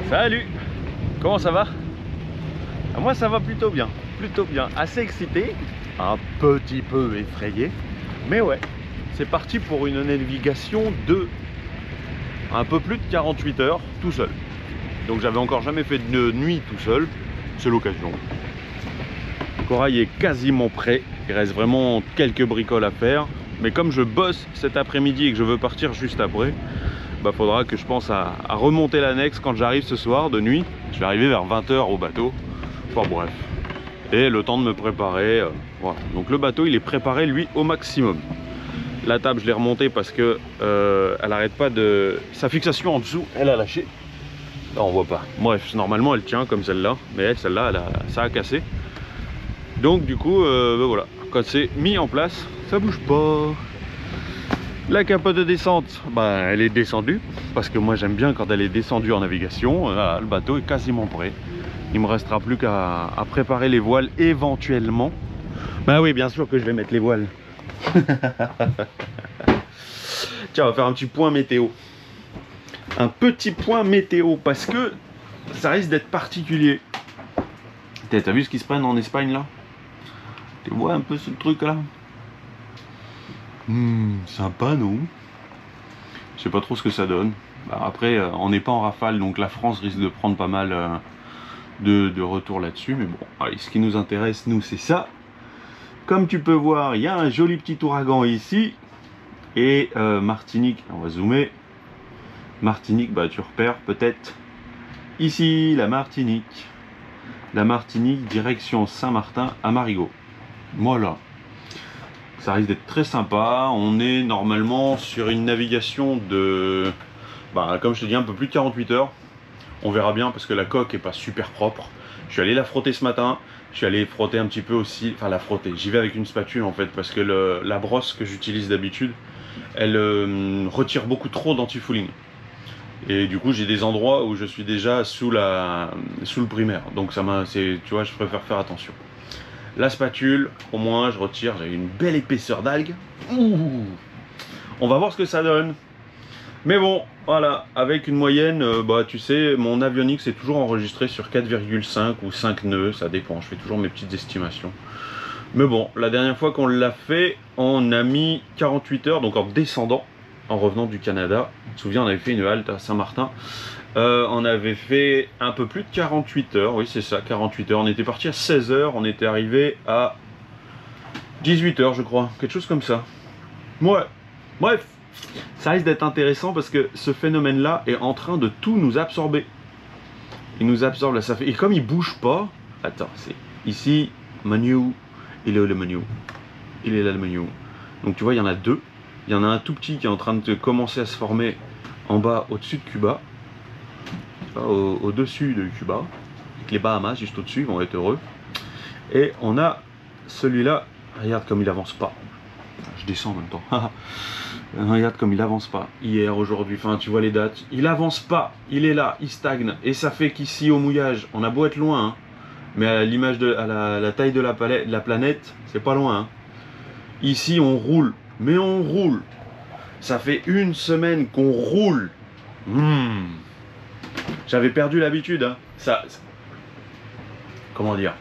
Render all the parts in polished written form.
Salut! Comment ça va? Moi ça va plutôt bien, assez excité, un petit peu effrayé, mais ouais, c'est parti pour une navigation de un peu plus de 48 heures tout seul. Donc j'avais encore jamais fait de nuit tout seul, c'est l'occasion. Le corail est quasiment prêt, il reste vraiment quelques bricoles à faire, mais comme je bosse cet après-midi et que je veux partir juste après, bah faudra que je pense à remonter l'annexe quand j'arrive ce soir de nuit. Je vais arriver vers 20 h au bateau, enfin bref, et le temps de me préparer, voilà. Donc le bateau il est préparé lui au maximum. La table je l'ai remontée parce que elle arrête pas de... Sa fixation en dessous elle a lâché. Là on voit pas, bref, normalement elle tient comme celle-là, mais elle, celle-là ça a cassé. Donc du coup ben voilà, quand c'est mis en place ça bouge pas. La capote de descente, bah, elle est descendue, parce que moi j'aime bien quand elle est descendue en navigation. Voilà, le bateau est quasiment prêt. Il me restera plus qu'à préparer les voiles éventuellement. Bah oui, bien sûr que je vais mettre les voiles. Tiens, on va faire un petit point météo. Un petit point météo, parce que ça risque d'être particulier. T'as vu ce qui se passe en Espagne là? Tu vois un peu ce truc là? Sympa non? Je sais pas trop ce que ça donne. Bah, après on n'est pas en rafale, donc la France risque de prendre pas mal de retour là-dessus, mais bon, allez, ce qui nous intéresse nous c'est ça. Comme tu peux voir, il y a un joli petit ouragan ici, et Martinique, on va zoomer. Martinique, bah tu repères peut-être ici la Martinique. La Martinique direction Saint-Martin à Marigot. Voilà. Ça risque d'être très sympa. On est normalement sur une navigation de, bah, comme je te dis, un peu plus de 48 heures. On verra bien parce que la coque est pas super propre. Je suis allé la frotter ce matin. Je suis allé frotter un petit peu aussi, enfin la frotter. J'y vais avec une spatule en fait parce que la brosse que j'utilise d'habitude, elle retire beaucoup trop d'antifouling. Et du coup j'ai des endroits où je suis déjà sous le primaire. Donc ça m'a, tu vois, je préfère faire attention. La spatule, au moins je retire, j'ai une belle épaisseur d'algues. On va voir ce que ça donne. Mais bon, voilà, avec une moyenne, bah tu sais, mon avionique c'est toujours enregistré sur 4,5 ou 5 nœuds, ça dépend, je fais toujours mes petites estimations. Mais bon, la dernière fois qu'on l'a fait, on a mis 48 heures, donc en descendant, en revenant du Canada. Tu te souviens, on avait fait une halte à Saint-Martin. On avait fait un peu plus de 48 heures, oui c'est ça, 48 heures. On était parti à 16 heures, on était arrivé à 18 heures je crois, quelque chose comme ça. Ouais, bref, ça risque d'être intéressant parce que ce phénomène-là est en train de tout nous absorber. Il nous absorbe là, ça fait... Et comme il bouge pas, attends, c'est ici, menu, il est où le menu? Il est là le menu. Donc tu vois, il y en a deux. Il y en a un tout petit qui est en train de commencer à se former en bas au-dessus de Cuba. Au-dessus de Cuba, avec les Bahamas juste au-dessus, ils vont être heureux. Et on a celui-là, regarde comme il avance pas. Je descends en même temps. Regarde comme il avance pas. Hier, aujourd'hui, enfin tu vois les dates, il avance pas, il est là, il stagne. Et ça fait qu'ici au mouillage, on a beau être loin, hein, mais à l'image de la taille de la planète, c'est pas loin. Hein. Ici on roule, mais on roule. Ça fait une semaine qu'on roule. J'avais perdu l'habitude, hein. Comment dire,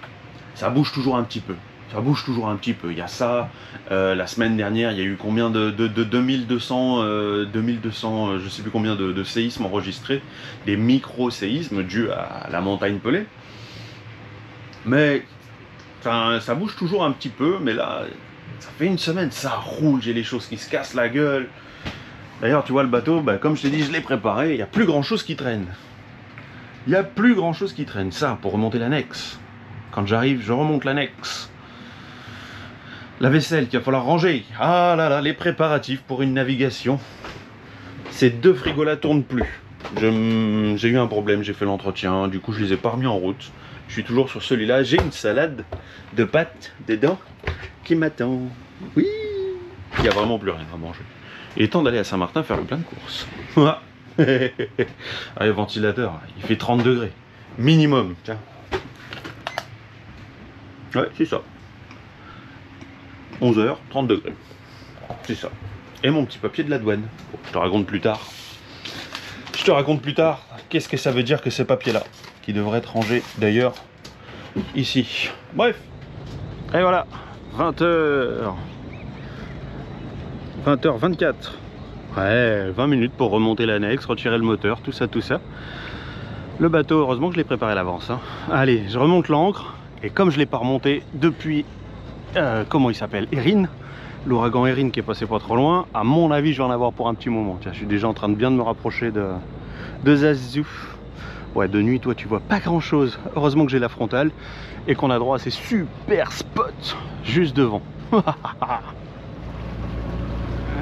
ça bouge toujours un petit peu. Ça bouge toujours un petit peu. Il y a ça. La semaine dernière, il y a eu combien de 2200, je sais plus combien de séismes enregistrés, des micro-séismes dus à la montagne Pelée. Mais ça bouge toujours un petit peu. Mais là, ça fait une semaine, ça roule. J'ai les choses qui se cassent la gueule. D'ailleurs, tu vois le bateau, bah, comme je t'ai dit, je l'ai préparé. Il n'y a plus grand chose qui traîne. Il n'y a plus grand chose qui traîne. Ça, pour remonter l'annexe. Quand j'arrive, je remonte l'annexe. La vaisselle qu'il va falloir ranger. Ah là là, les préparatifs pour une navigation. Ces deux frigos là tournent plus. J'ai eu un problème, j'ai fait l'entretien. Du coup, je les ai pas remis en route. Je suis toujours sur celui-là. J'ai une salade de pâtes dedans qui m'attend. Oui. Il n'y a vraiment plus rien à manger. Il est temps d'aller à Saint-Martin faire le plein de courses. Allez, ventilateur, il fait 30 degrés. Minimum, tiens. Ouais, c'est ça. 11 h, 30 degrés. C'est ça. Et mon petit papier de la douane. Bon, je te raconte plus tard. Je te raconte plus tard qu'est-ce que ça veut dire que ces papiers là, qui devraient être rangés d'ailleurs ici. Bref, et voilà, 20h. 20h24. Ouais, 20 minutes pour remonter l'annexe, retirer le moteur, tout ça, tout ça. Le bateau, heureusement que je l'ai préparé à l'avance. Hein. Allez, je remonte l'ancre. Et comme je ne l'ai pas remonté depuis, comment il s'appelle, Erin, l'ouragan Erin qui est passé pas trop loin, à mon avis, je vais en avoir pour un petit moment. Tiens, je suis déjà en train de bien me rapprocher de Zazou. Ouais, de nuit, toi, tu vois pas grand-chose. Heureusement que j'ai la frontale et qu'on a droit à ces super spots juste devant.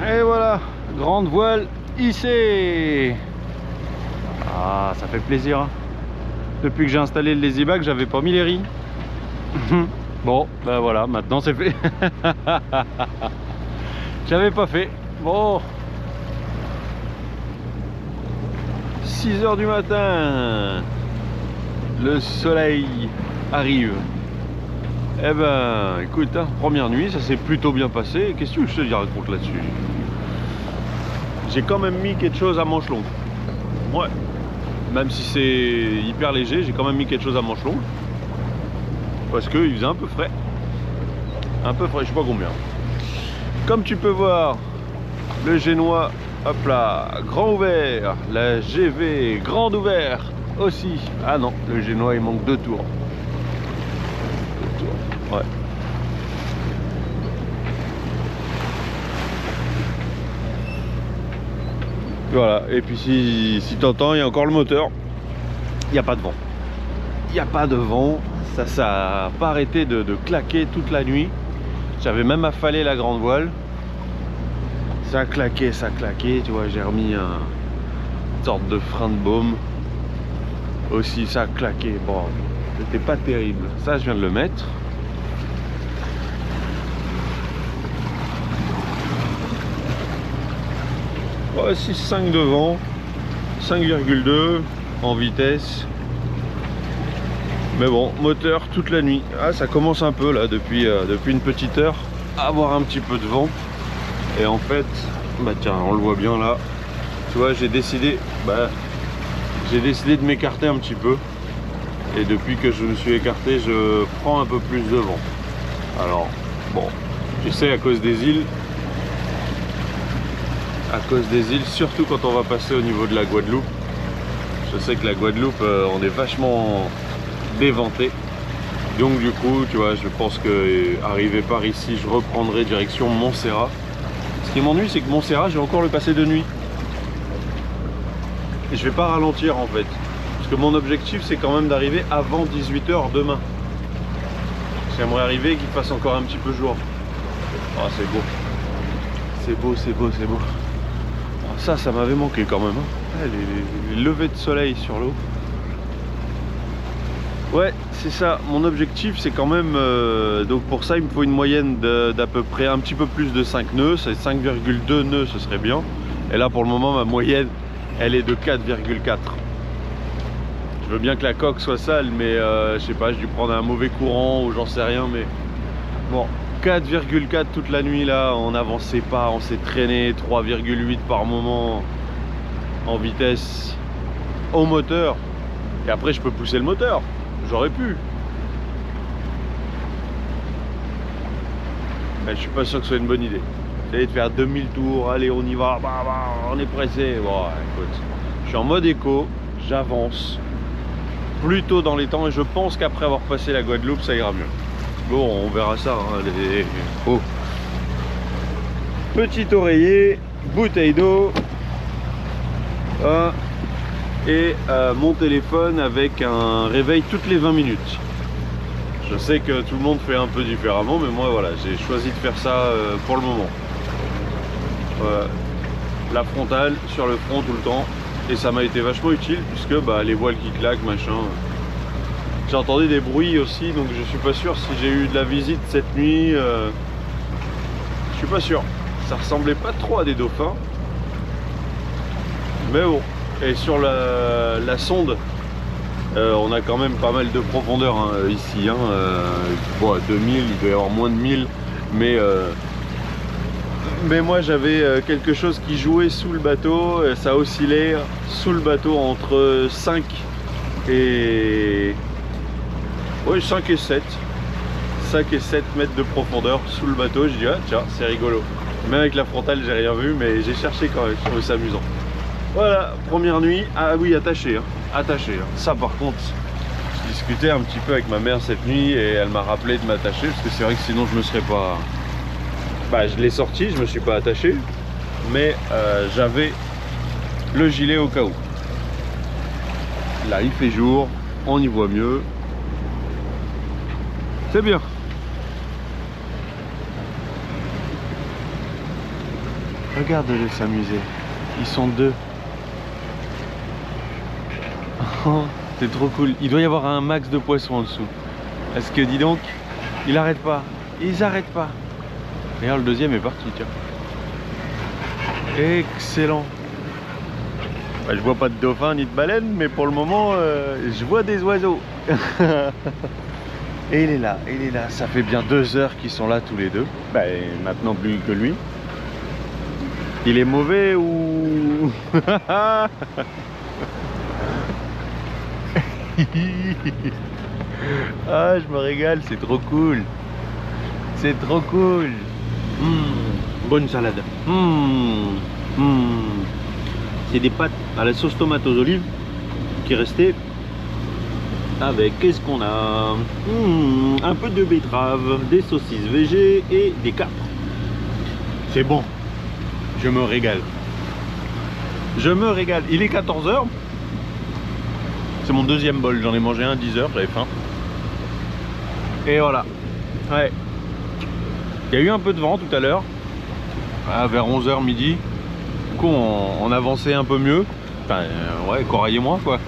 Et voilà, grande voile hissée. Ah, ça fait plaisir. Hein. Depuis que j'ai installé le lazy bag, j'avais pas mis les riz. Bon, ben voilà, maintenant c'est fait. J'avais pas fait. Bon. 6 h du matin. Le soleil arrive. Eh ben, écoute, hein, première nuit, ça s'est plutôt bien passé. Qu'est-ce que je te raconte là-dessus? J'ai quand même mis quelque chose à manche longue. Ouais. Même si c'est hyper léger, j'ai quand même mis quelque chose à manche longue. Parce qu'il faisait un peu frais. Un peu frais, je sais pas combien. Comme tu peux voir, le génois, hop là, grand ouvert. La GV, grande ouverte aussi. Ah non, le génois, il manque 2 tours. 2 tours, ouais. Voilà, et puis si t'entends, il y a encore le moteur. Il n'y a pas de vent. Il n'y a pas de vent. Ça n'a pas arrêté de claquer toute la nuit. J'avais même affalé la grande voile. Ça claquait, tu vois, j'ai remis une sorte de frein de baume. Aussi, ça claquait. Bon, c'était pas terrible. Ça, je viens de le mettre. Ouais, 6,5 de vent, 5,2 en vitesse. Mais bon, moteur toute la nuit. Ah, ça commence un peu là depuis une petite heure à avoir un petit peu de vent. Et en fait, bah tiens, on le voit bien là. Tu vois, j'ai décidé de m'écarter un petit peu. Et depuis que je me suis écarté, je prends un peu plus de vent. Alors, bon, tu sais, à cause des îles, surtout quand on va passer au niveau de la Guadeloupe. Je sais que la Guadeloupe, on est vachement déventé. Donc du coup, tu vois, je pense que arrivé par ici, je reprendrai direction Montserrat. Ce qui m'ennuie, c'est que Montserrat, j'ai encore le passé de nuit. Et je vais pas ralentir en fait. Parce que mon objectif, c'est quand même d'arriver avant 18 h demain. J'aimerais arriver et qu'il fasse encore un petit peu jour. Ah, c'est beau. C'est beau, c'est beau, c'est beau. Ça m'avait manqué quand même. Hein. Les levées de soleil sur l'eau. Ouais, c'est ça. Mon objectif, c'est quand même... donc pour ça, il me faut une moyenne d'à peu près un petit peu plus de 5 nœuds. C'est 5,2 nœuds, ce serait bien. Et là, pour le moment, ma moyenne, elle est de 4,4. Je veux bien que la coque soit sale, mais je sais pas, j'ai dû prendre un mauvais courant ou j'en sais rien. Mais bon, 4,4 toute la nuit là, on n'avançait pas, on s'est traîné, 3,8 par moment en vitesse au moteur. Et après je peux pousser le moteur, j'aurais pu. Mais je suis pas sûr que ce soit une bonne idée. D'aller de faire 2000 tours, allez on y va, on est pressé. Bon écoute, je suis en mode éco, j'avance plutôt dans les temps et je pense qu'après avoir passé la Guadeloupe ça ira mieux. Bon, on verra ça. Hein, oh. Petit oreiller, bouteille d'eau et mon téléphone avec un réveil toutes les 20 minutes. Je sais que tout le monde fait un peu différemment, mais moi voilà, j'ai choisi de faire ça pour le moment. La frontale sur le front tout le temps et ça m'a été vachement utile puisque bah, les voiles qui claquent, machin. J'ai entendu des bruits aussi, donc je suis pas sûr si j'ai eu de la visite cette nuit. Je suis pas sûr. Ça ressemblait pas trop à des dauphins. Mais bon. Et sur la sonde, on a quand même pas mal de profondeur hein, ici. Hein, bon, à 2000, il doit y avoir moins de 1000. Mais mais moi j'avais quelque chose qui jouait sous le bateau, ça oscillait sous le bateau entre 5 et... ouais, 5 et 7. 5 et 7 mètres de profondeur sous le bateau. Je dis ah tiens, c'est rigolo. Même avec la frontale j'ai rien vu, mais j'ai cherché quand même, je trouvais ça amusant. Voilà, première nuit. Ah oui, attaché, hein. Attaché, hein. Ça par contre, je discutais un petit peu avec ma mère cette nuit et elle m'a rappelé de m'attacher, parce que c'est vrai que sinon je me serais pas... Bah je l'ai sorti, je me suis pas attaché, mais j'avais le gilet au cas où. Là il fait jour, on y voit mieux. C'est bien. Regarde-le s'amuser. Ils sont deux. Oh, c'est trop cool. Il doit y avoir un max de poissons en dessous. Parce que dis donc, il arrête pas. Ils arrêtent pas. Regarde, le deuxième est parti, tiens. Excellent. Bah, je vois pas de dauphin ni de baleine, mais pour le moment, je vois des oiseaux. Et il est là, il est là. Ça fait bien 2 heures qu'ils sont là tous les deux. Bah, maintenant plus que lui. Il est mauvais ou... Ah, je me régale, c'est trop cool. C'est trop cool. Bonne salade. C'est des pâtes à la sauce tomate aux olives qui restaient avec, qu'est-ce qu'on a, un peu de betterave, des saucisses végé et des capres. C'est bon. Je me régale. Je me régale. Il est 14 h. C'est mon deuxième bol. J'en ai mangé un à 10 h. J'avais faim. Et voilà. Ouais. Il y a eu un peu de vent tout à l'heure. Vers 11 h midi. Du coup, on avançait un peu mieux. Enfin, ouais, Corail et moi, quoi.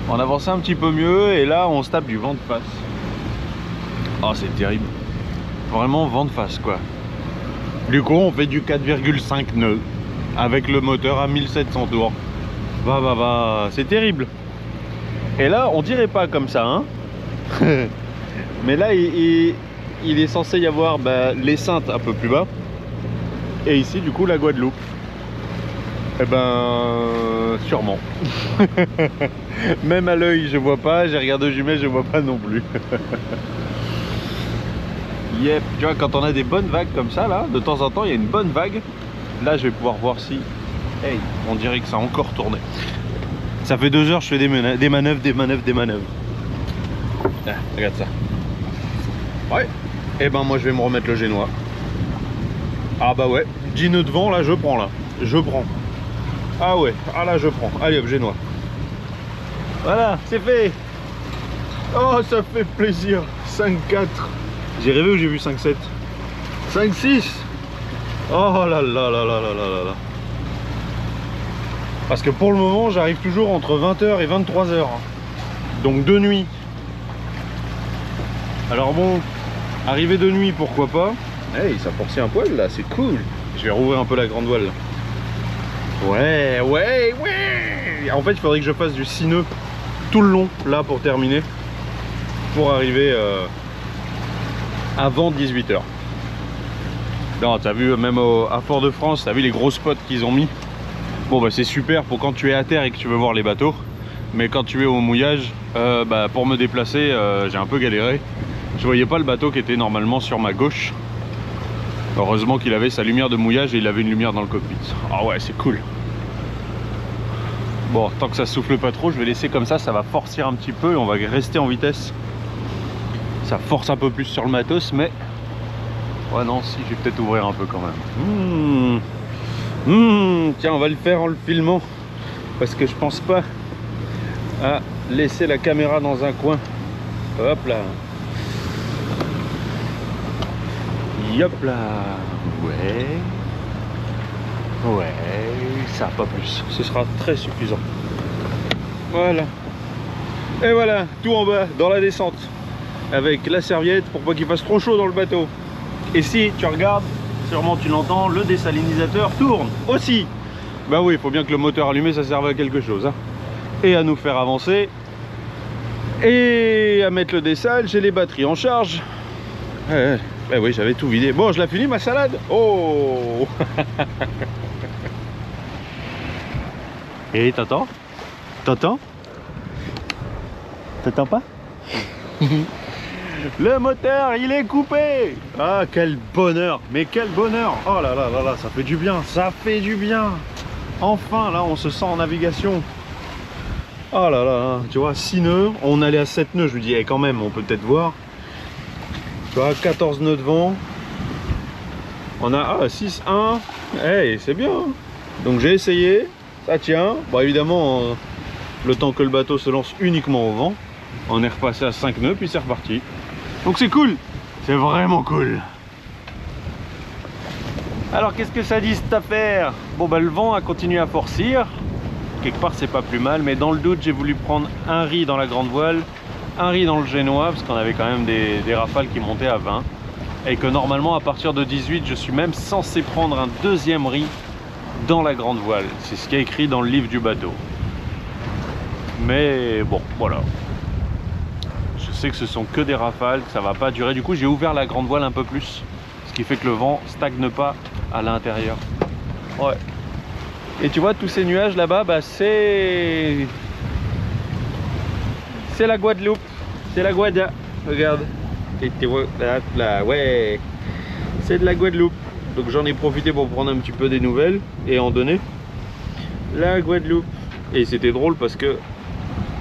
On avançait un petit peu mieux. Et là, on se tape du vent de face. Oh, c'est terrible. Vraiment vent de face, quoi. Du coup, on fait du 4,5 nœuds avec le moteur à 1700 tours. C'est terrible. Et là, on dirait pas comme ça, hein. Mais là, il est censé y avoir les Saintes un peu plus bas. Et ici, du coup, la Guadeloupe. Eh ben, sûrement. Même à l'œil, je vois pas. J'ai regardé aux jumelles, je vois pas non plus. Yep, tu vois, quand on a des bonnes vagues comme ça, là, de temps en temps, il y a une bonne vague. Là, je vais pouvoir voir si... Hey, on dirait que ça a encore tourné. Ça fait 2 heures, je fais des manœuvres. Ah, regarde ça. Ouais. Et ben, moi, je vais me remettre le génois. Ah bah ouais, 10 nœuds de vent, là, je prends, là. Je prends. Ah ouais, ah là, je prends. Allez hop, génois. Voilà, c'est fait. Oh, ça fait plaisir. 5-4. J'ai rêvé ou j'ai vu 5-7 5-6. Oh là là là là là là là. Parce que pour le moment j'arrive toujours entre 20 h et 23 h. Donc de nuit. Alors bon, arriver de nuit pourquoi pas. Hey, ça forçait un poil là, c'est cool. Je vais rouvrir un peu la grande voile là. Ouais. En fait il faudrait que je fasse du 6 nœuds tout le long là pour terminer. Pour arriver... avant 18 h. Non, t'as vu, même à Fort-de-France, t'as vu les gros spots qu'ils ont mis. Bon, bah c'est super pour quand tu es à terre et que tu veux voir les bateaux. Mais quand tu es au mouillage, pour me déplacer, j'ai un peu galéré. Je voyais pas le bateau qui était normalement sur ma gauche. Heureusement qu'il avait sa lumière de mouillage et il avait une lumière dans le cockpit. Ah ouais, c'est cool. Bon, tant que ça souffle pas trop, je vais laisser comme ça va forcer un petit peu et on va rester en vitesse. Ça force un peu plus sur le matos, mais... Ouais, non, si, je vais peut-être ouvrir un peu quand même. Tiens, on va le faire en le filmant. Parce que je pense pas à laisser la caméra dans un coin. Hop là. Hop là. Ouais, ça pas plus. Ce sera très suffisant. Voilà. Et voilà, tout en bas, dans la descente. Avec la serviette pour pas qu'il fasse trop chaud dans le bateau. Et si tu regardes, sûrement tu l'entends, le désalinisateur tourne aussi. Bah oui, il faut bien que le moteur allumé ça serve à quelque chose, hein. Et à nous faire avancer. Et à mettre le désal, j'ai les batteries en charge. Ouais. Eh oui, j'avais tout vidé. Bon, je l'ai fini ma salade. Oh. Et t'entends? T'entends? T'entends pas? Le moteur, il est coupé. Ah, quel bonheur. Mais quel bonheur. Oh là là là là, ça fait du bien. Ça fait du bien. Enfin, là, on se sent en navigation. Oh là là là. Tu vois, 6 nœuds. On allait à 7 nœuds. Je lui dis, eh, quand même, on peut peut-être voir. Tu vois, 14 nœuds de vent. On a 6, 1. Hey, c'est bien. Donc j'ai essayé. Ça tient. Bon, évidemment, le temps que le bateau se lance uniquement au vent, on est repassé à 5 nœuds, puis c'est reparti. Donc c'est cool. C'est vraiment cool. Alors qu'est-ce que ça dit cette affaire? Bon bah le vent a continué à forcir. Quelque part c'est pas plus mal, mais dans le doute j'ai voulu prendre un riz dans la grande voile, un riz dans le génois, parce qu'on avait quand même des rafales qui montaient à 20. Et que normalement à partir de 18 je suis même censé prendre un deuxième riz dans la grande voile. C'est ce qui est écrit dans le livre du bateau. Mais bon, voilà. Je sais que ce sont que des rafales, que ça va pas durer. Du coup j'ai ouvert la grande voile un peu plus, ce qui fait que le vent stagne pas à l'intérieur. Ouais. Et tu vois tous ces nuages là-bas, bah c'est la Guadeloupe. C'est la Guada. Regarde. Et tu vois là, ouais. C'est de la Guadeloupe. Donc j'en ai profité pour prendre un petit peu des nouvelles et en donner. La Guadeloupe. Et c'était drôle parce que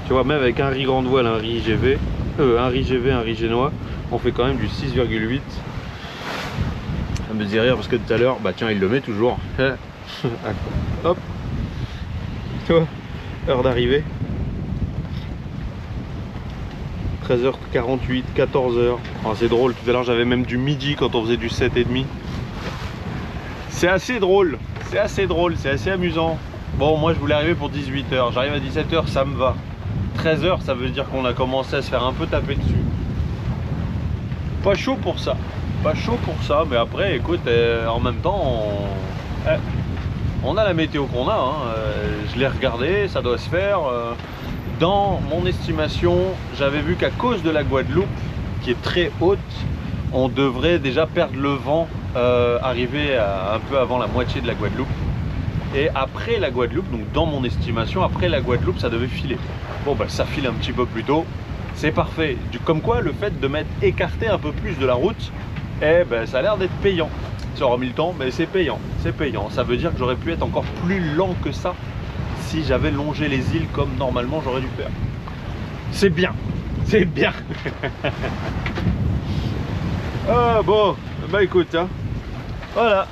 tu vois, même avec un riz grande voile, un riz GV, un riz GV, un riz génois, on fait quand même du 6,8. Ça me faisait rire parce que tout à l'heure, bah tiens, il le met toujours. Hop. Tu vois, heure d'arrivée. 13h48, 14h. Oh, c'est drôle, tout à l'heure j'avais même du midi quand on faisait du 7,5. C'est assez drôle, c'est assez drôle, c'est assez amusant. Bon, moi je voulais arriver pour 18h, j'arrive à 17h, ça me va. 13h, ça veut dire qu'on a commencé à se faire un peu taper dessus. Pas chaud pour ça, pas chaud pour ça, mais après, écoute, en même temps, on a la météo qu'on a, hein. Je l'ai regardé, ça doit se faire. Dans mon estimation, j'avais vu qu'à cause de la Guadeloupe, qui est très haute, on devrait déjà perdre le vent, arriver un peu avant la moitié de la Guadeloupe. Et après la Guadeloupe, donc dans mon estimation, après la Guadeloupe, ça devait filer. Bon, bah ça file un petit peu plus tôt, c'est parfait. Comme quoi, le fait de m'être écarté un peu plus de la route, eh ben, ça a l'air d'être payant. Ça aura mis le temps, mais c'est payant, c'est payant. Ça veut dire que j'aurais pu être encore plus lent que ça si j'avais longé les îles comme normalement j'aurais dû faire. C'est bien, c'est bien. Ah bon, bah écoute, hein, voilà.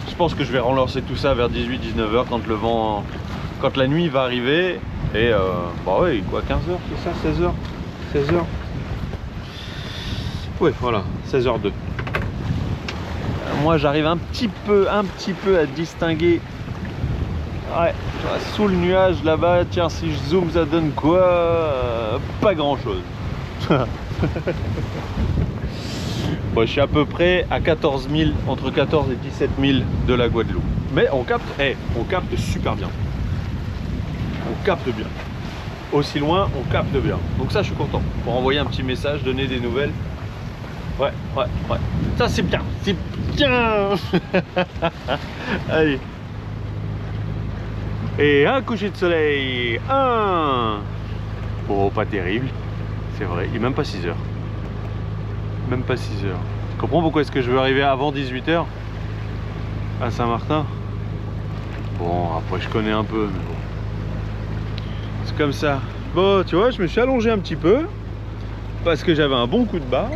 Je pense que je vais relancer tout ça vers 18-19h quand le vent, quand la nuit va arriver. Et bah ouais, quoi, 15h, c'est ça, 16h 16h. Oui, voilà, 16h02. Moi j'arrive un petit peu à distinguer. Ouais, sous le nuage là-bas, tiens, si je zoome, ça donne quoi? Pas grand-chose. Bon, je suis à peu près à 14 000, entre 14 et 17 000 de la Guadeloupe. Mais on capte, on capte super bien. On capte bien. Aussi loin, on capte bien. Donc ça, je suis content. Pour envoyer un petit message, donner des nouvelles. Ouais. Ça, c'est bien. C'est bien. Allez. Et un coucher de soleil. Bon, pas terrible. C'est vrai, il est même pas 6 heures. Même pas 6 heures. Tu comprends pourquoi est-ce que je veux arriver avant 18h à Saint-Martin? Bon, après je connais un peu, mais bon. C'est comme ça. Bon, tu vois, je me suis allongé un petit peu parce que j'avais un bon coup de barre.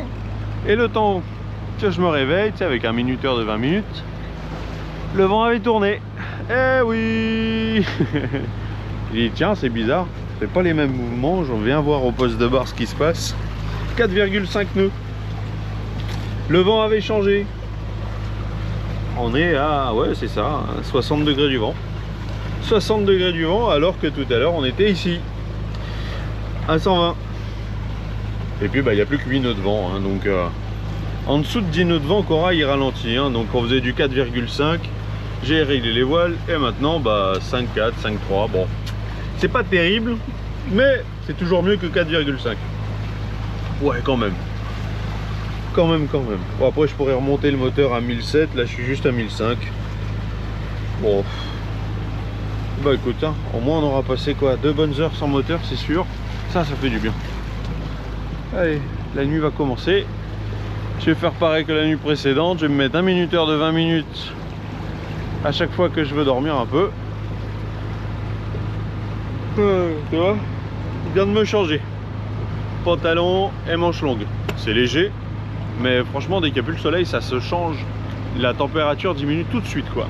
Et le temps que je me réveille, tu sais, avec un minuteur de 20 minutes, le vent avait tourné. Eh oui. Il dit, tiens, c'est bizarre. C'est pas les mêmes mouvements. Je viens voir au poste de barre ce qui se passe. 4,5 nœuds. Le vent avait changé. On est à, ouais, c'est ça, 60 degrés du vent. 60 degrés du vent, alors que tout à l'heure on était ici à 120. Et puis bah il n'y a plus que 8 nœuds de vent, hein, donc en dessous de 10 nœuds de vent, Cora il ralentit, hein, donc on faisait du 4,5. J'ai réglé les voiles et maintenant bah 5,4, 5,3. Bon, c'est pas terrible, mais c'est toujours mieux que 4,5. Ouais, quand même. Quand même. Bon, après je pourrais remonter le moteur à 1007, là je suis juste à 1005. Bon. Bah écoute, hein, au moins on aura passé quoi, 2 bonnes heures sans moteur, c'est sûr. Ça fait du bien. Allez, la nuit va commencer. Je vais faire pareil que la nuit précédente. Je vais me mettre un minuteur de 20 minutes à chaque fois que je veux dormir un peu. Tu vois, je viens de me changer. Pantalon et manches longues. C'est léger, mais franchement dès qu'il n'y a plus le soleil, ça se change. La température diminue tout de suite quoi.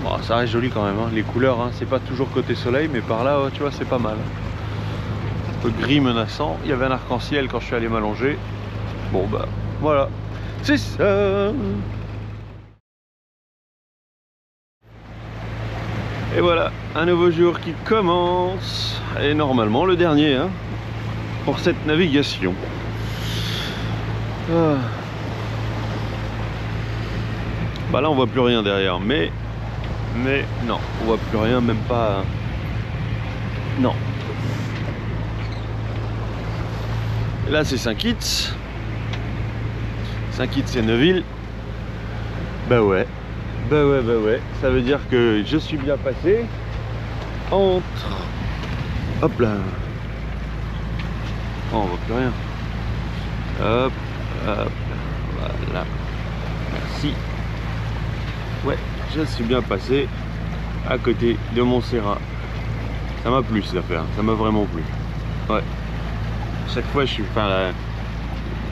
Bon, ça reste joli quand même, hein. Les couleurs, hein, c'est pas toujours côté soleil, mais par là, tu vois, c'est pas mal. Un peu gris menaçant. Il y avait un arc-en-ciel quand je suis allé m'allonger. Bon bah voilà, c'est ça. Et voilà, un nouveau jour qui commence. Et normalement le dernier, hein, pour cette navigation. Bah là on voit plus rien derrière, mais non, on voit plus rien, même pas. Non. Et là c'est Saint-Kitts. Saint-Kitts c'est Neuville. Bah ouais. Ça veut dire que je suis bien passé entre. Hop là. Oh, on voit plus rien. Hop. Voilà. Merci. Ouais, je suis bien passé à côté de Montserrat. Ça m'a plu cette affaire, ça m'a vraiment plu. Ouais. Chaque fois je suis. Enfin,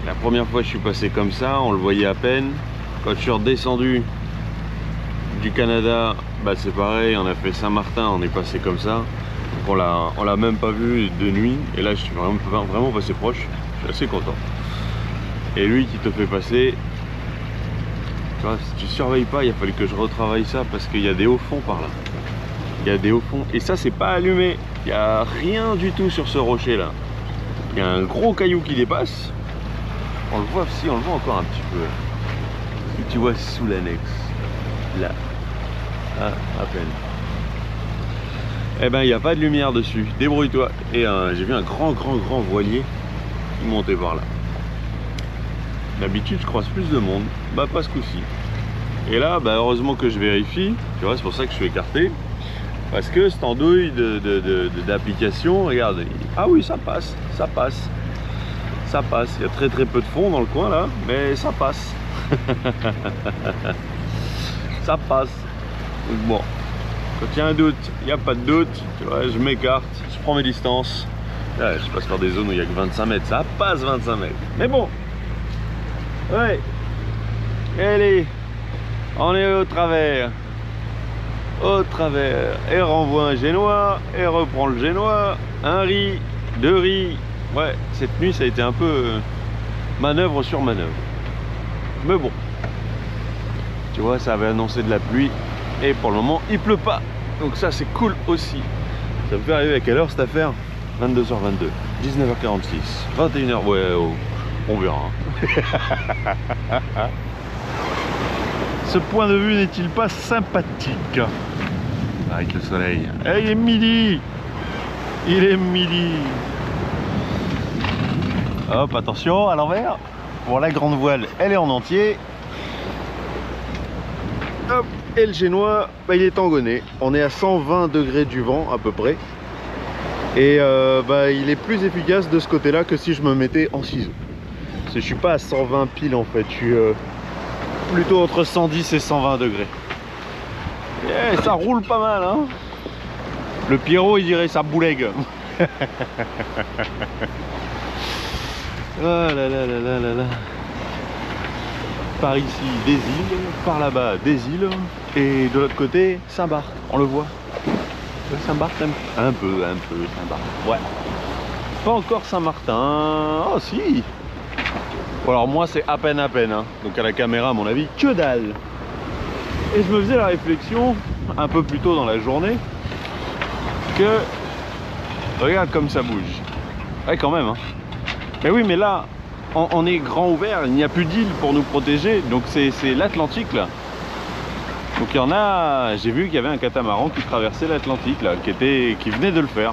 la première fois je suis passé comme ça, on le voyait à peine. Quand je suis redescendu du Canada, bah c'est pareil, on a fait Saint-Martin, on est passé comme ça. Donc on l'a même pas vu de nuit. Et là je suis vraiment passé proche. Je suis assez content. Et lui qui te fait passer. Tu vois, si tu surveilles pas, il a fallu que je retravaille ça parce qu'il y a des hauts fonds par là. Il y a des hauts fonds. Et ça, c'est pas allumé. Il n'y a rien du tout sur ce rocher là. Il y a un gros caillou qui dépasse. On le voit, si, on le voit encore un petit peu. Et tu vois sous l'annexe. Là. Ah, à peine. Eh ben, il n'y a pas de lumière dessus. Débrouille-toi. Et j'ai vu un grand voilier qui montait par là. D'habitude je croise plus de monde, bah pas ce coup-ci. Et là, bah heureusement que je vérifie, tu vois, c'est pour ça que je suis écarté. Parce que cette andouille d'application, regarde, ah oui ça passe. Il y a très peu de fond dans le coin là, mais ça passe. Ça passe. Donc bon, quand il y a un doute, il n'y a pas de doute, tu vois, je m'écarte, je prends mes distances. Là, je passe par des zones où il n'y a que 25 mètres, ça passe 25 mètres. Mais bon. Ouais, allez, on est au travers, et renvoie un génois, et reprend le génois, un riz, 2 riz. Ouais, cette nuit ça a été un peu manœuvre sur manœuvre, mais bon, tu vois, ça avait annoncé de la pluie, et pour le moment il pleut pas, donc ça c'est cool aussi. Ça me fait arriver à quelle heure cette affaire? 22h22, 19h46, 21h, ouais, oh. On verra. Ce point de vue n'est-il pas sympathique? Avec le soleil. Eh, il est midi. Il est midi. Hop, attention, à l'envers. Pour la grande voile, elle est en entier. Hop, et le génois, bah, il est engonné. On est à 120 degrés du vent à peu près. Et bah, il est plus efficace de ce côté-là que si je me mettais en ciseaux. Je suis pas à 120 pile en fait, je suis plutôt entre 110 et 120 degrés. Et ça roule pas mal, hein. Le Pierrot il dirait ça boulegue. Oh là là là là là là. Par ici des îles, par là-bas des îles, et de l'autre côté Saint-Barth, on le voit. Saint-Barth un peu Saint-Barth, ouais. Pas encore Saint-Martin, oh si. Bon, alors moi c'est à peine hein. Donc à la caméra à mon avis que dalle. Et je me faisais la réflexion un peu plus tôt dans la journée que regarde comme ça bouge. Ouais quand même hein. Mais oui mais là on est grand ouvert, il n'y a plus d'île pour nous protéger, donc c'est l'Atlantique là. Donc il y en a, j'ai vu qu'il y avait un catamaran qui traversait l'Atlantique là, qui venait de le faire.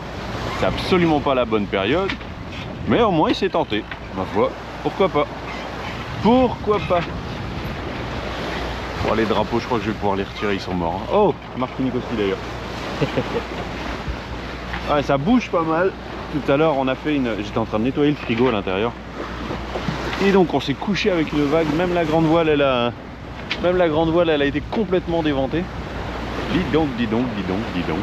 C'est absolument pas la bonne période, mais au moins il s'est tenté, ma foi. pourquoi pas. Pourquoi pas. Bon, les drapeaux, je crois que je vais pouvoir les retirer, ils sont morts. Hein. Oh, Martinique aussi d'ailleurs. Ouais, ça bouge pas mal. Tout à l'heure, on a fait une... J'étais en train de nettoyer le frigo à l'intérieur. Et donc, on s'est couché avec une vague. Même la grande voile, elle a... Même la grande voile, elle a été complètement déventée. Dis donc, dis donc, dis donc, dis donc.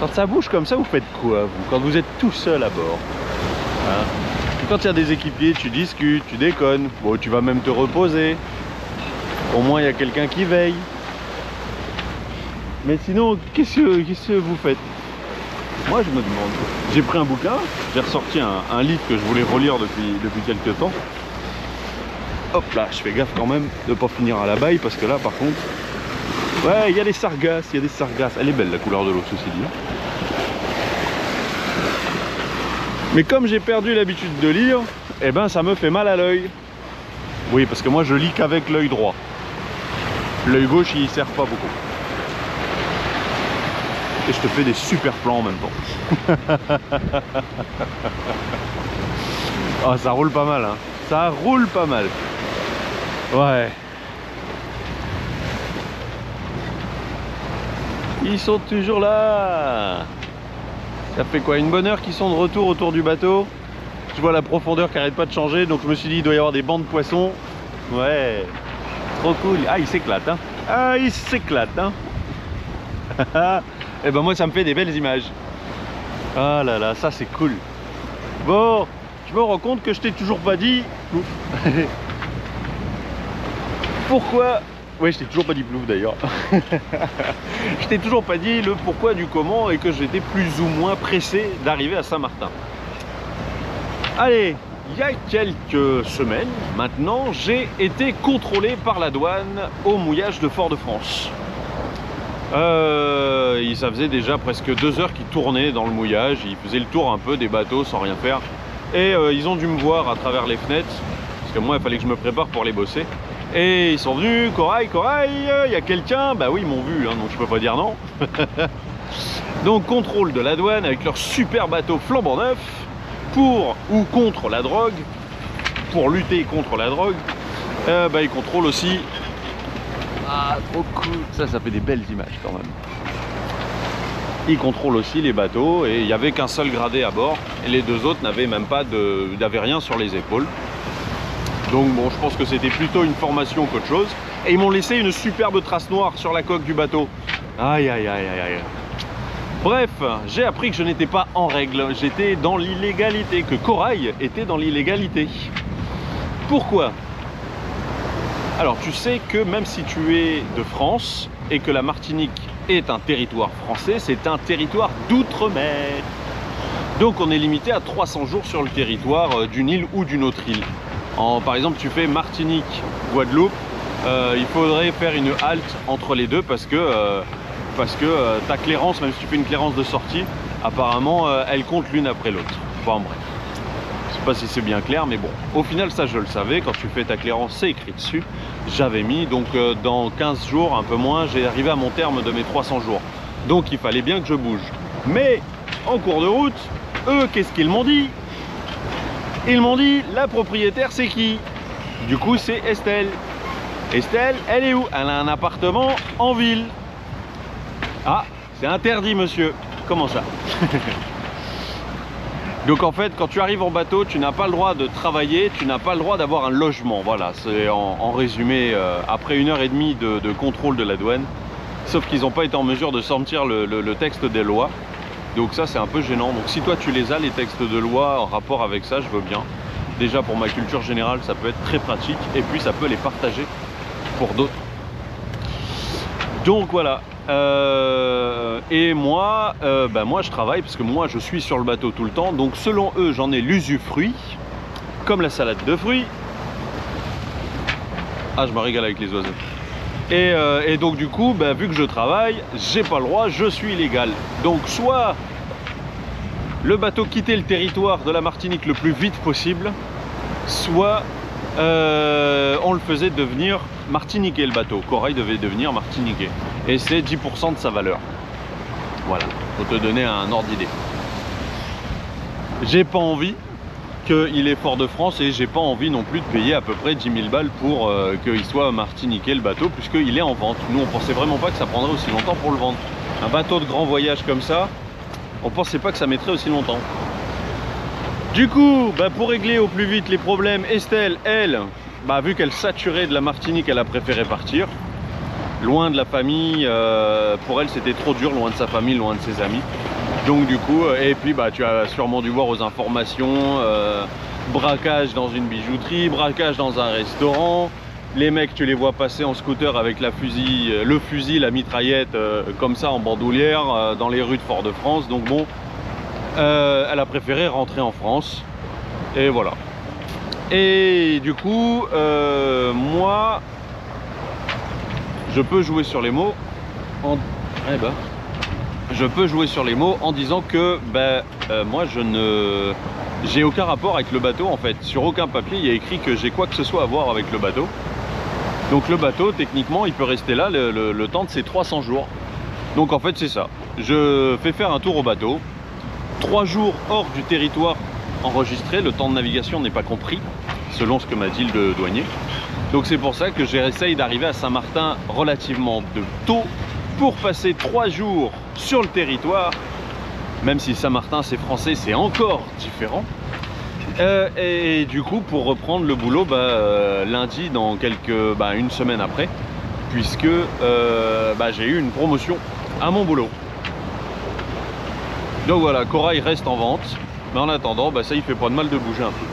Quand ça bouge comme ça, vous faites quoi, vous? Quand vous êtes tout seul à bord, hein? Quand il y a des équipiers, tu discutes, tu déconnes. Bon, tu vas même te reposer. Au moins, il y a quelqu'un qui veille. Mais sinon, qu'est-ce que vous faites? Moi, je me demande. J'ai pris un bouquin, j'ai ressorti un livre que je voulais relire depuis quelques temps. Hop là, je fais gaffe quand même de ne pas finir à la baille, parce que là, par contre... Ouais, il y a des sargasses, il y a des sargasses. Elle est belle, la couleur de l'eau, ceci dit. Mais comme j'ai perdu l'habitude de lire, eh ben ça me fait mal à l'œil. Oui, parce que moi je lis qu'avec l'œil droit. L'œil gauche il sert pas beaucoup. Et je te fais des super plans en même temps. Ah, ça roule pas mal, hein. Ça roule pas mal. Ouais. Ils sont toujours là. Ça fait quoi, une bonne heure qu'ils sont de retour autour du bateau. Je vois la profondeur qui arrête pas de changer, donc je me suis dit il doit y avoir des bancs de poissons. Ouais, trop cool. Ah, il s'éclate, hein. Ah, il s'éclate, hein. Et ben moi ça me fait des belles images. Ah là là, ça c'est cool. Bon, je me rends compte que je t'ai toujours pas dit pourquoi. Ouais, je t'ai toujours pas dit plouf d'ailleurs. Je t'ai toujours pas dit le pourquoi du comment et que j'étais plus ou moins pressé d'arriver à Saint-Martin. Allez, il y a quelques semaines maintenant, j'ai été contrôlé par la douane au mouillage de Fort-de-France. Ça faisait déjà presque 2 heures qu'ils tournaient dans le mouillage, ils faisaient le tour un peu des bateaux sans rien faire. Et ils ont dû me voir à travers les fenêtres, parce que moi il fallait que je me prépare pour les bosser. Et ils sont venus, Corail, il y a quelqu'un, bah oui ils m'ont vu, hein, donc je peux pas dire non. Donc contrôle de la douane avec leur super bateau flambant neuf, pour ou contre la drogue, pour lutter contre la drogue, bah ils contrôlent aussi. Ah trop cool, ça fait des belles images quand même. Ils contrôlent aussi les bateaux et il n'y avait qu'un seul gradé à bord, et les deux autres n'avaient même pas n'avaient rien sur les épaules. Donc bon, je pense que c'était plutôt une formation qu'autre chose. Et ils m'ont laissé une superbe trace noire sur la coque du bateau. Aïe aïe aïe aïe aïe. Bref, j'ai appris que je n'étais pas en règle. J'étais dans l'illégalité, que Corail était dans l'illégalité. Pourquoi? Alors tu sais que même si tu es de France et que la Martinique est un territoire français, c'est un territoire d'outre-mer. Donc on est limité à 300 jours sur le territoire d'une île ou d'une autre île. Par exemple, tu fais Martinique, Guadeloupe, il faudrait faire une halte entre les deux parce que ta clairance, même si tu fais une clairance de sortie, apparemment elle compte l'une après l'autre. Enfin bref, je sais pas si c'est bien clair, mais bon, au final ça je le savais, quand tu fais ta clairance c'est écrit dessus. J'avais mis, donc dans 15 jours, un peu moins, j'ai arrivé à mon terme de mes 300 jours. Donc il fallait bien que je bouge. Mais en cours de route, eux, qu'est-ce qu'ils m'ont dit? Ils m'ont dit, la propriétaire c'est qui? Du coup c'est Estelle. Estelle, elle est où? Elle a un appartement en ville. Ah, c'est interdit monsieur. Comment ça? Donc en fait, quand tu arrives en bateau, tu n'as pas le droit de travailler, tu n'as pas le droit d'avoir un logement. Voilà, c'est en résumé, après 1h30 de contrôle de la douane. Sauf qu'ils n'ont pas été en mesure de sortir le texte des lois. Donc ça c'est un peu gênant. Donc si toi tu les as, les textes de loi en rapport avec ça, je veux bien. Déjà pour ma culture générale ça peut être très pratique, et puis ça peut les partager pour d'autres. Donc voilà. Et moi, moi je travaille parce que moi je suis sur le bateau tout le temps. Donc selon eux j'en ai l'usufruit, comme la salade de fruits. Ah, je me régale avec les oiseaux. Et donc du coup, vu que je travaille, j'ai pas le droit, je suis illégal. Donc soit le bateau quittait le territoire de la Martinique le plus vite possible, soit on le faisait devenir martiniquais le bateau. Corail devait devenir martiniquais. Et c'est 10% de sa valeur. Voilà, pour te donner un ordre d'idée. J'ai pas envie qu'il est Fort-de-France et j'ai pas envie non plus de payer à peu près 10 000 balles pour qu'il soit martiniquais le bateau, puisqu'il est en vente. Nous on pensait vraiment pas que ça prendrait aussi longtemps pour le vendre. Un bateau de grand voyage comme ça, on pensait pas que ça mettrait aussi longtemps. Du coup, pour régler au plus vite les problèmes, Estelle, elle, vu qu'elle saturait de la Martinique, elle a préféré partir. Loin de la famille, pour elle c'était trop dur, loin de sa famille, loin de ses amis. Donc du coup, et puis tu as sûrement dû voir aux informations, braquage dans une bijouterie, braquage dans un restaurant. Les mecs, tu les vois passer en scooter avec le fusil, la mitraillette, comme ça en bandoulière, dans les rues de Fort-de-France. Donc bon, elle a préféré rentrer en France. Et voilà. Et du coup, moi, je peux jouer sur les mots en disant que moi j'ai aucun rapport avec le bateau en fait. Sur aucun papier il y a écrit que j'ai quoi que ce soit à voir avec le bateau. Donc le bateau techniquement il peut rester là le temps de ses 300 jours. Donc en fait c'est ça. Je fais faire un tour au bateau. 3 jours hors du territoire enregistré. Le temps de navigation n'est pas compris selon ce que m'a dit le douanier. Donc c'est pour ça que j'essaye d'arriver à Saint-Martin relativement tôt pour passer 3 jours sur le territoire, même si Saint-Martin c'est français, c'est encore différent. Et du coup pour reprendre le boulot lundi dans une semaine après, puisque j'ai eu une promotion à mon boulot. Donc voilà, Corail reste en vente, mais en attendant ça il fait pas de mal de bouger un peu.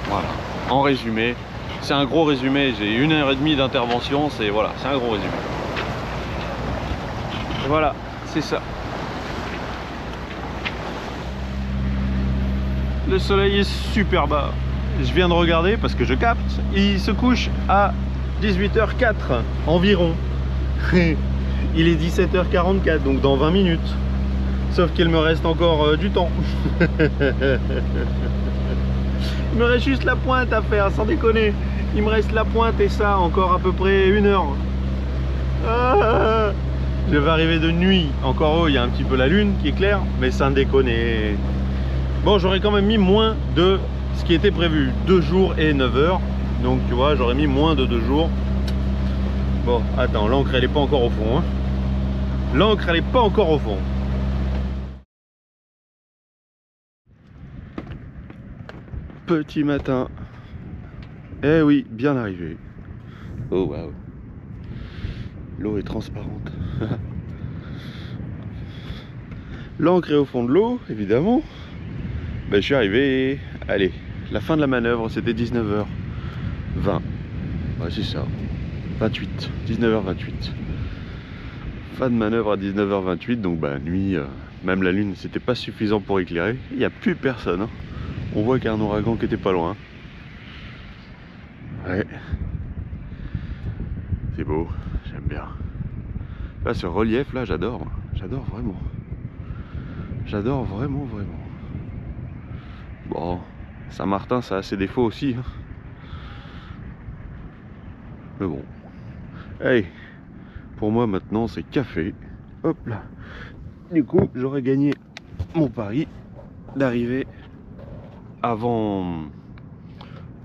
Voilà, en résumé. C'est un gros résumé, j'ai 1h30 d'intervention, c'est un gros résumé. Et voilà, c'est ça. Le soleil est super bas. Je viens de regarder parce que je capte. Il se couche à 18h04 environ. Il est 17h44, donc dans 20 minutes. Sauf qu'il me reste encore du temps. Il me reste juste la pointe à faire, sans déconner. Il me reste la pointe et ça, encore à peu près 1 heure. Je vais arriver de nuit. Encore il y a un petit peu la lune qui est claire, mais sans déconner. Bon, j'aurais quand même mis moins de ce qui était prévu. 2 jours et 9 heures. Donc tu vois, j'aurais mis moins de 2 jours. Bon, attends, l'encre elle est pas encore au fond. Hein. L'encre elle est pas encore au fond. Petit matin. Eh oui, bien arrivé. Oh waouh. L'eau est transparente. L'encre est au fond de l'eau, évidemment. Je suis arrivé. Allez, la fin de la manœuvre, c'était 19h20. Ouais, c'est ça. 28. 19h28. Fin de manœuvre à 19h28. Donc, nuit, même la lune, c'était pas suffisant pour éclairer. Il n'y a plus personne. Hein. On voit qu'il y a un ouragan qui était pas loin. Ouais. C'est beau, j'aime bien. Là, ce relief, là, j'adore. J'adore vraiment. J'adore vraiment. Bon, Saint-Martin, ça a ses défauts aussi. Hein. Mais bon. Allez, pour moi, maintenant, c'est café. Hop là. Du coup, j'aurais gagné mon pari d'arriver avant...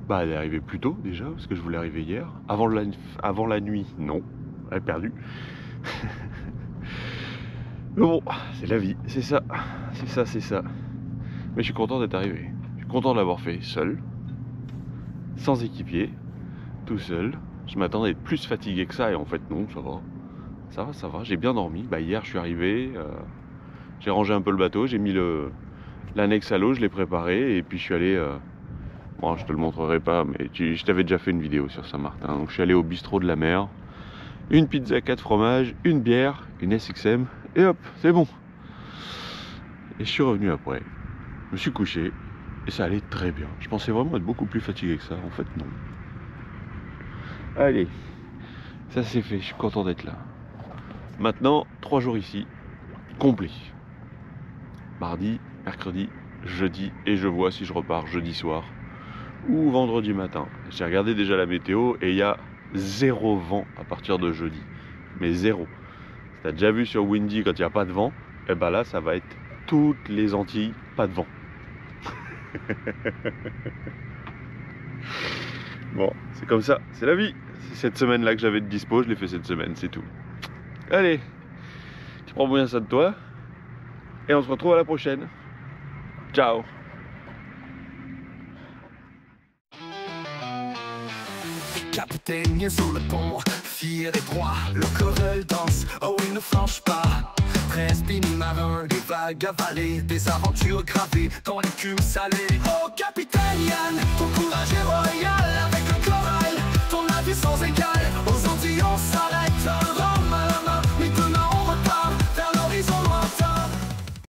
d'arriver plus tôt déjà, parce que je voulais arriver hier. Avant la nuit, non. Elle est perdue. Mais bon, c'est la vie, c'est ça. Mais je suis content d'être arrivé. Je suis content de l'avoir fait seul. Sans équipier. Tout seul. Je m'attendais à être plus fatigué que ça, et en fait non, ça va. Ça va, j'ai bien dormi. Hier je suis arrivé, j'ai rangé un peu le bateau, j'ai mis l'annexe à l'eau, je l'ai préparé, et puis je suis allé... Bon, je te le montrerai pas, mais je t'avais déjà fait une vidéo sur Saint-Martin. Donc je suis allé au bistrot de la mer. Une pizza 4 fromages, une bière, une SXM, et hop, c'est bon. Et je suis revenu après. Je me suis couché, et ça allait très bien. Je pensais vraiment être beaucoup plus fatigué que ça. En fait, non. Allez, ça c'est fait, je suis content d'être là. Maintenant, 3 jours ici, complet. Mardi, mercredi, jeudi, et je vois si je repars jeudi soir ou vendredi matin. J'ai regardé déjà la météo et il y a 0 vent à partir de jeudi. Mais 0. T'as déjà vu sur Windy quand il n'y a pas de vent, et ben là ça va être toutes les Antilles, pas de vent. Bon, c'est comme ça, c'est la vie. C'est cette semaine-là que j'avais de dispo, je l'ai fait cette semaine, c'est tout. Allez, tu prends bien ça de toi, et on se retrouve à la prochaine. Ciao. Capitaine sur le pont, fier et droit, le corel danse, oh il ne flanche pas. Prince Pini marin, des vagues avalées, des aventures gravées dans l'écume salée. Oh capitaine Yann, ton courage est royal avec